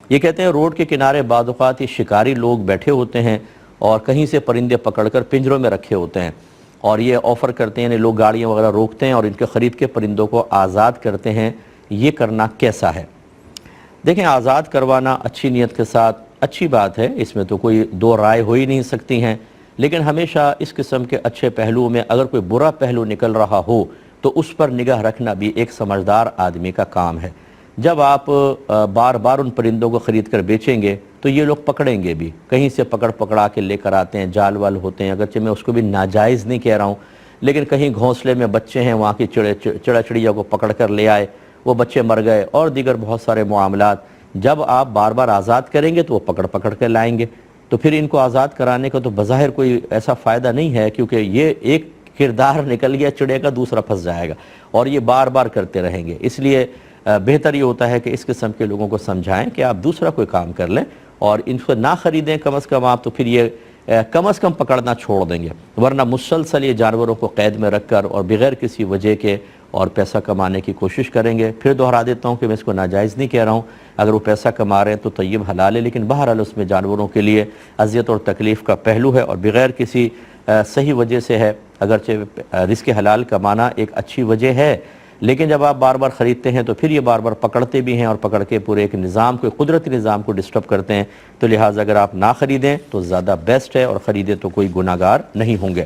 یہ کہتے ہیں روڈ کے کنارے بعض اوقات یہ شکاری لوگ بیٹھے ہوتے ہیں اور کہیں سے پرندے پکڑ کر پنجروں میں رکھے ہوتے ہیں، اور یہ آفر کرتے ہیں، یعنی لوگ گاڑیاں وغیرہ روکتے ہیں اور ان کے خرید کے پرندوں کو آزاد کرتے ہیں۔ یہ کرنا کیسا ہے؟ دیکھیں، آزاد کروانا اچھی نیت کے ساتھ اچھی بات ہے، اس میں تو کوئی دو رائے ہو ہی نہیں سکتی ہیں، لیکن ہمیشہ اس قسم کے اچھے پہلوؤں میں اگر کوئی برا پہلو نکل رہا ہو تو اس پر نگاہ رکھنا بھی ایک سمجھدار آدمی کا کام ہے۔ جب آپ بار بار ان پرندوں کو خرید کر بیچیں گے تو یہ لوگ پکڑیں گے بھی، کہیں سے پکڑا کے لے کر آتے ہیں، جال وال ہوتے ہیں، اگرچہ میں اس کو بھی ناجائز نہیں کہہ رہا ہوں، لیکن کہیں گھونسلے میں بچے ہیں، وہاں کی چڑیا کو پکڑ کر لے آئے، وہ بچے مر گئے، اور دیگر بہت سارے معاملات۔ جب آپ بار بار آزاد کریں گے تو وہ پکڑ کے لائیں گے، تو پھر ان کو آزاد کرانے کا تو بظاہر کوئی ایسا فائدہ نہیں ہے، کیونکہ یہ ایک کردار نکل گیا چڑیا کا، دوسرا پھنس جائے گا، اور یہ بار بار کرتے رہیں گے۔ اس لیے بہتر یہ ہوتا ہے کہ اس قسم کے لوگوں کو سمجھائیں کہ آپ دوسرا کوئی کام کر لیں اور ان کو نہ خریدیں کم از کم آپ، تو پھر یہ کم از کم پکڑنا چھوڑ دیں گے، ورنہ مسلسل یہ جانوروں کو قید میں رکھ کر اور بغیر کسی وجہ کے اور پیسہ کمانے کی کوشش کریں گے۔ پھر دہرا دیتا ہوں کہ میں اس کو ناجائز نہیں کہہ رہا ہوں، اگر وہ پیسہ کما رہے ہیں تو طیب حلال ہے، لیکن بہرحال اس میں جانوروں کے لیے اذیت اور تکلیف کا پہلو ہے، اور بغیر کسی صحیح وجہ سے ہے، اگرچہ رزق حلال کمانا ایک اچھی وجہ ہے، لیکن جب آپ بار بار خریدتے ہیں تو پھر یہ بار بار پکڑتے بھی ہیں اور پکڑ کے پورے ایک نظام کو، قدرتی نظام کو ڈسٹرب کرتے ہیں، تو لہٰذا اگر آپ نہ خریدیں تو زیادہ بیسٹ ہے، اور خریدیں تو کوئی گناہگار نہیں ہوں گے۔